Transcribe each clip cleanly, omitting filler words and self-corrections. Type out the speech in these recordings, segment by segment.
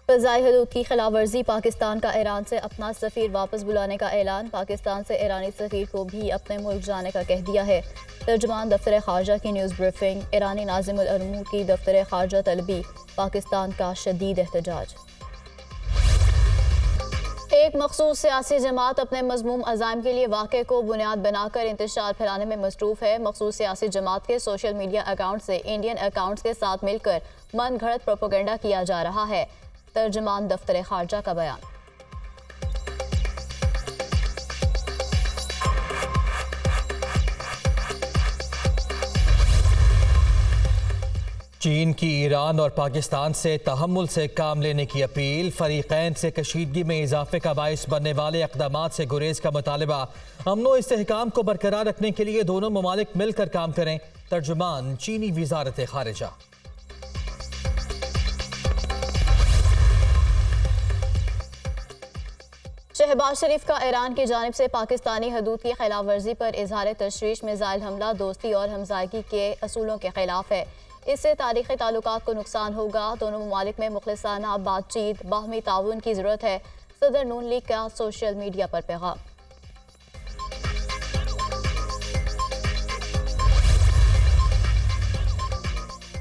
फ़ज़ाई हदूद की खिलाफ वर्जी, पाकिस्तान का ईरान से अपना सफ़ीर वापस बुलाने का ऐलान। पाकिस्तान से ईरानी सफ़ीर को भी अपने मुल्क जाने का कह दिया है। तर्जुमान दफ्तर ख़ारजा की न्यूज़ ब्रीफिंग। ईरानी नाज़िम अल अमूर की दफ्तर ख़ारजा तलबी, पाकिस्तान का शदीद एहतजाज। एक मखसूस सियासी जमात अपने मज़मूम अज़ाइम के लिए वाक़े को बुनियाद बनाकर इंतशार फैलाने में मसरूफ़ है। मखसूस सियासी जमात के सोशल मीडिया अकाउंट से इंडियन अकाउंट्स के साथ मिलकर मन घड़त प्रोपेगेंडा किया जा रहा है। तर्जुमान दफ्तर ख़ारजा का बयान। चीन की ईरान और पाकिस्तान से तहम्मुल से काम लेने की अपील। फरीकैन से कशीदगी में इजाफे का बाइस बनने वाले इक़दामात से गुरेज का मुतालबा। अमन व इस्तेहकाम को बरकरार रखने के लिए दोनों ममालिक मिलकर काम करें। तर्जुमान चीनी वज़ारत ख़ारिजा। शहबाज शरीफ का ईरान की जानिब से पाकिस्तानी हदूद की खिलाफ वर्जी पर इजहार तशवीश। मिसाइल हमला दोस्ती और हमसायगी के असूलों के खिलाफ है। इससे तारीख़ी ताल्लुकात को नुकसान होगा। दोनों ममालिक में मुखलिसाना बातचीत, बाहमी ताउन की ज़रूरत है। सदर नून लीग का सोशल मीडिया पर पैगाम।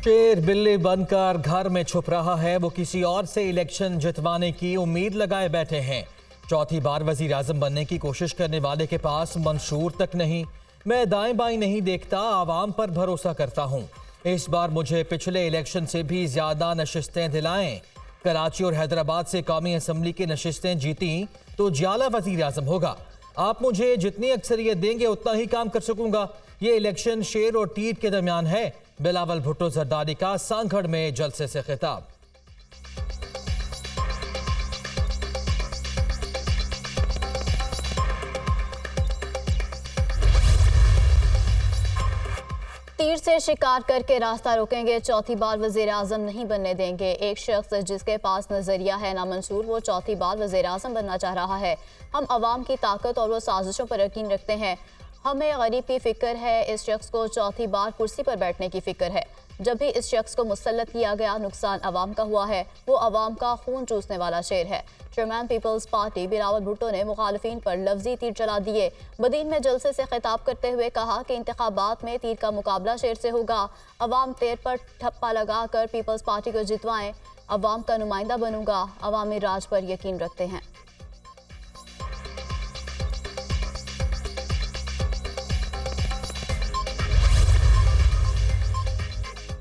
शेर बिल्ली बनकर घर में छुप रहा है, वो किसी और से इलेक्शन जितवाने की उम्मीद लगाए बैठे हैं। चौथी बार वजीर आजम बनने की कोशिश करने वाले के पास मंशूर तक नहीं। मैं दाएं बाएं नहीं देखता, आवाम पर भरोसा करता हूँ। इस बार मुझे पिछले इलेक्शन से भी ज्यादा नशिस्तें दिलाएं। कराची और हैदराबाद से कौमी असम्बली की नशिस्तें जीती तो जियाला वजीर आजम होगा। आप मुझे जितनी अक्सरियत देंगे उतना ही काम कर सकूंगा। ये इलेक्शन शेर और टीट के दरमियान है। बिलावल भुट्टो जरदारी का सांगड़ में जलसे से खिताब। तीर से शिकार करके रास्ता रोकेंगे, चौथी बार वज़ीर आज़म नहीं बनने देंगे। एक शख्स जिसके पास नजरिया है नामंसूर, वो चौथी बार वज़ीर आज़म बनना चाह रहा है। हम अवाम की ताकत और वो साजिशों पर यकीन रखते हैं। हमें गरीब की फिक्र है, इस शख्स को चौथी बार कुर्सी पर बैठने की फिक्र है। जब भी इस शख्स को मुसल्लत किया गया, नुकसान अवाम का हुआ है। वो अवाम का खून चूसने वाला शेर है। Chairman Peoples Party Bilawal Bhutto ने मुखालिफिन पर लफ्जी तीर चला दिए। बदीन में जलसे से खिताब करते हुए कहा कि इंतखाबात में तीर का मुकाबला शेर से होगा। अवाम तीर पर ठप्पा लगाकर पीपल्स पार्टी को जितवाएं। अवाम का नुमाइंदा बनूंगा, अवामी राज पर यकीन रखते हैं।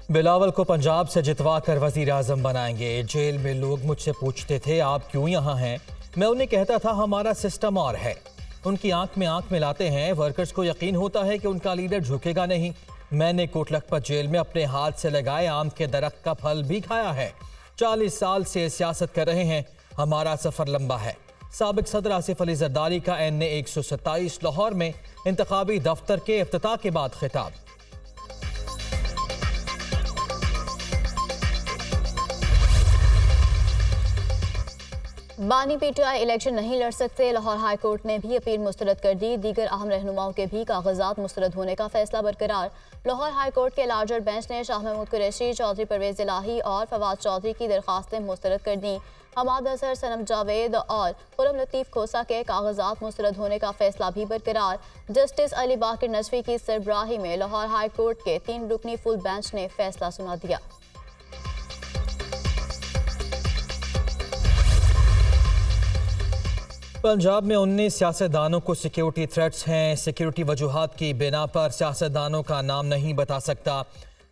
बिलावल को पंजाब से जितवा कर वजीर आजम बनाएंगे। जेल में लोग मुझसे पूछते थे आप क्यों यहाँ हैं। मैं उन्हें कहता था हमारा सिस्टम और है। उनकी आंख में आंख मिलाते हैं। वर्कर्स को यकीन होता है कि उनका लीडर झुकेगा नहीं। मैंने कोटलखपत जेल में अपने हाथ से लगाए आम के दरख्त का फल भी खाया है। 40 साल से सियासत कर रहे हैं। हमारा सफर लंबा है। साबिक सदर आसिफ अली जरदारी का NA 127 लाहौर में इंतखाबी दफ्तर के इफ्तिताह के बाद खिताब। बानी PTI इलेक्शन नहीं लड़ सकते, लाहौर हाई कोर्ट ने भी अपील मुस्तरद कर दी। दीगर अहम रहनुमाओं के भी कागजात मुस्तरद होने का फैसला बरकरार। लाहौर हाई कोर्ट के लार्जर बेंच ने शाह महमूद कुरैशी, चौधरी परवेज इलाही और फवाद चौधरी की दरखास्तें मुस्तरद कर दी। हमाद अजहर, सनम जावेद और खुरम लतीफ़ खोसा के कागजात मुस्तरद होने का फैसला भी बरकरार। जस्टिस अली बाकिर नजफी की सरबराही में लाहौर हाई कोर्ट के 3 रुकनी फुल बेंच ने फैसला सुना दिया। पंजाब में 19 सियासतदानों को सिक्योरिटी थ्रेट्स हैं। सिक्योरिटी वजूहात की बिना पर सियासतदानों का नाम नहीं बता सकता।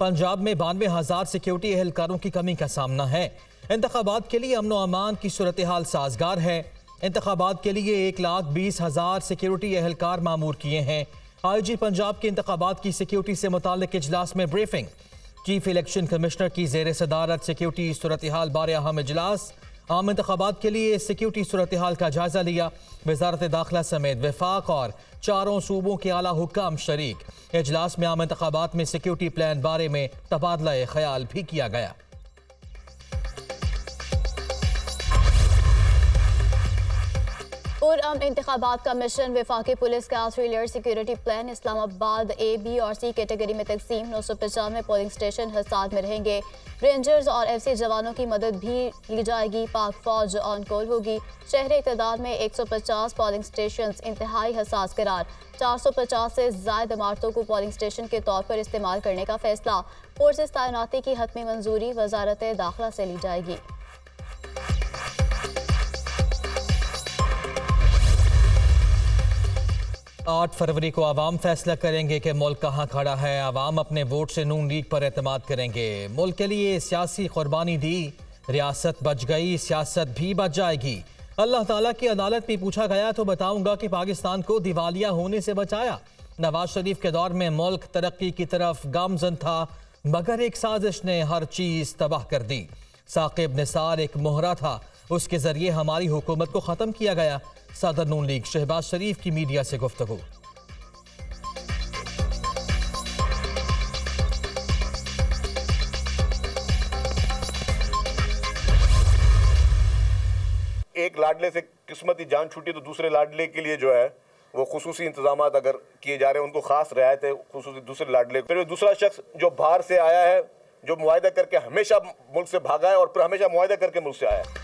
पंजाब में 92,000 सिक्योरिटी एहलकारों की कमी का सामना है। इंतखाबात के लिए अमन व अमान की सूरत हाल साजगार है। इंतखाबात के लिए 1,20,000 सिक्योरिटी एहलकार मामूर किए हैं। IG पंजाब के इंतखाबात की सिक्योरिटी से मुताल्लिक इजलास में ब्रीफिंग। चीफ इलेक्शन कमिश्नर की जेर सदारत सिक्योरिटी सूरत हाल बारे अहम इजलास। आम इंतखाबात के लिए सिक्योरिटी सूरत हाल का जायजा लिया। वजारत दाखिला समेत वफाक और 4 सूबों के आला हुक्काम शरीक। इजलास में आम इंतखाबात में सिक्योरिटी प्लान बारे में तबादला ख्याल भी किया गया। पुरअमन इंतखाबात कमीशन वफाकी पुलिस का 3 layer security plan Islamabad A, B और C कैटेगरी में तकसीम। 995 पोलिंग स्टेशन हिसार में रहेंगे। रेंजर्स और FC जवानों की मदद भी ली जाएगी। पाक फौज ऑन कॉल होगी। शहर इक़्तिदार में 150 पोलिंग स्टेशन इंतहाई हसास करार। 450 से ज़ायद इमारतों को पोलिंग स्टेशन के तौर पर इस्तेमाल करने का फैसला। फोर्सेस तैनाती की हतमी मंजूरी वजारत दाखिला से ली जाएगी। 8 फरवरी को आवाम फैसला करेंगे कि मुल्क कहाँ खड़ा है। आवाम अपने वोट से नून लीग पर एतमाद करेंगे। मुल्क के लिए सियासी कुर्बानी दी, रियासत बच गई, सियासत भी बच जाएगी। अल्लाह ताला की अदालत में पूछा गया तो बताऊंगा कि पाकिस्तान को दिवालिया होने से बचाया। नवाज शरीफ के दौर में मुल्क तरक्की की तरफ गामजन था, मगर एक साजिश ने हर चीज तबाह कर दी। साकिब निसार एक मोहरा था, उसके जरिए हमारी हुकूमत को खत्म किया गया। सदर नून लीग शहबाज शरीफ की मीडिया से गुफ्तगू। एक लाडले से किस्मती जान छूटी तो दूसरे लाडले के लिए जो है वो खुसूसी इंतजाम अगर किए जा रहे हैं, उनको खास रियायत है खुसूसी दूसरे लाडले। फिर दूसरा शख्स जो बाहर से आया है, जो मुआहदा करके हमेशा मुल्क से भागा है और फिर हमेशा मुआहदा करके मुल्क से आया है।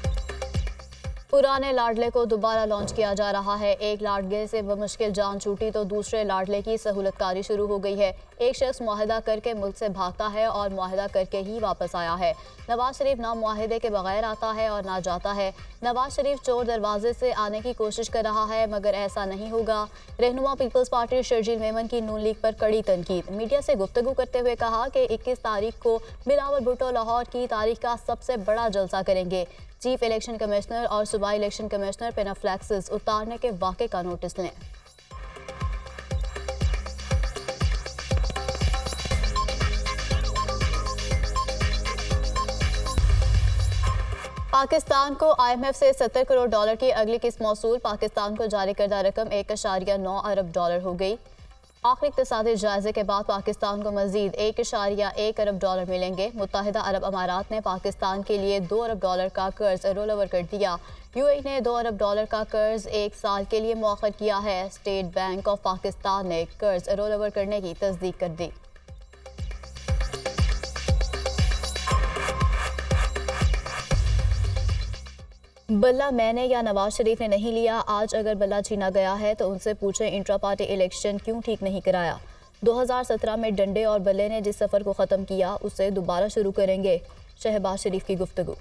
पुराने लाडले को दोबारा लॉन्च किया जा रहा है। एक लाडले से बमुश्किल जान छूटी तो दूसरे लाडले की सहूलतकारी शुरू हो गई है। एक शख्स मुआहदा करके मुल्क से भागता है और मुआहदा करके ही वापस आया है। नवाज शरीफ ना मुआहदे के बगैर आता है और ना जाता है। नवाज शरीफ चोर दरवाजे से आने की कोशिश कर रहा है, मगर ऐसा नहीं होगा। रहनुमा पीपल्स पार्टी शर्जील मेमन की नून लीग पर कड़ी तनकीद। मीडिया से गुफ्तगू करते हुए कहा कि 21 तारीख को बिलावल भुट्टो लाहौर की तारीख का सबसे बड़ा जलसा करेंगे। चीफ इलेक्शन कमिश्नर और सूबाई इलेक्शन कमिश्नर पेनाफ्लेक्सेस उतारने के वाक़े का नोटिस लें। पाकिस्तान को IMF से $70 करोड़ की अगली किस्त मौसूल। पाकिस्तान को जारी करदा रकम 1.9 अरब डॉलर हो गई। आखिरी इक़्तिसादी जायजे के बाद पाकिस्तान को मजीद 1.1 अरब डॉलर मिलेंगे। मुत्तहिदा अरब अमारात ने पाकिस्तान के लिए $2 अरब का कर्ज रोल ओवर कर दिया। UAE ने $2 अरब का कर्ज 1 साल के लिए मौखर किया है। स्टेट बैंक ऑफ पाकिस्तान ने कर्ज रोल ओवर करने की तस्दीक कर दी। बल्ला मैंने या नवाज शरीफ ने नहीं लिया। आज अगर बल्ला छीना गया है तो उनसे पूछें इंट्रा पार्टी इलेक्शन क्यों ठीक नहीं कराया। 2017 में डंडे और बल्ले ने जिस सफ़र को ख़त्म किया उसे दोबारा शुरू करेंगे। शहबाज शरीफ की गुफ्तगू।